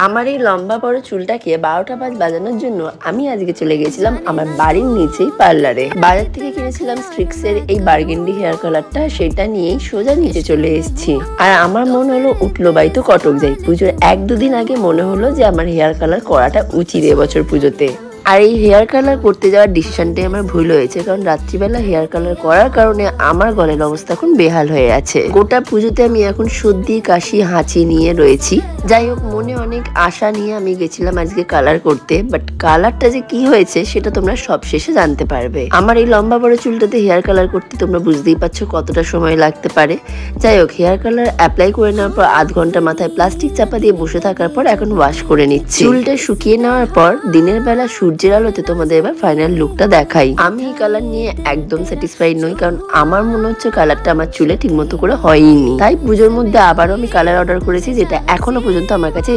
আমার এই লম্বা বড় চুলটাকে 12টা বাজ বাজানোর জন্য আমি আজকে চলে গেছিলাম আমার বাড়ির নিচেই পার্লারে। বাজার থেকে কিনেছিলাম স্ট্রিক্সের এই বার্গেন্ডি হেয়ার কালারটা, সেটা নিয়েই সোজা নিচে চলে এসেছি। আর আমার মনে হলো উঠলো বাই তো কটক যাই। পুজোর 1-2 দিন আগে মনে হলো যে আমার হেয়ার কালার করাটা উচিত এবছর পুজোতে। আর এই হেয়ার কালার করতে যাওয়ার ডিসিশনটাই আমার ভুল হয়েছে, কারণ রাত্রিবেলা হেয়ার কালার করার কারণে আমার গলার অবস্থা এখন বেহাল হয়ে আছে। গোটা পুজোতে আমি এখন সর্দি কাশি হাঁচি নিয়ে রয়েছি। যাই হোক, মনে অনেক আশা নিয়ে আমি গেছিলাম আজকে কালার করতে, বাট কালারটা যে কি হয়েছে সেটা তোমরা সব শেষে জানতে পারবে। আমার এই লম্বা বড় চুলটাতে হেয়ার কালার করতে তোমরা বুঝতেই পারছো কতটা সময় লাগতে পারে। যাই হোক, হেয়ার কালার অ্যাপ্লাই করে নেওয়ার পর আধ ঘন্টা মাথায় প্লাস্টিক চাপা দিয়ে বসে থাকার পর এখন ওয়াশ করে নিচ্ছি। চুলটা শুকিয়ে নেওয়ার পর দিনের বেলা সূর্যের আলোতে তোমাদের এবার ফাইনাল লুকটা দেখাই। আমি এই কালার নিয়ে একদম স্যাটিসফাইড নই, কারণ আমার মনে হচ্ছে কালারটা আমার চুলে ঠিক মতো করে হয়নি। তাই পুজোর মধ্যে আবারও আমি কালার অর্ডার করেছি, যেটা এখনো পর্যন্ত আমার কাছে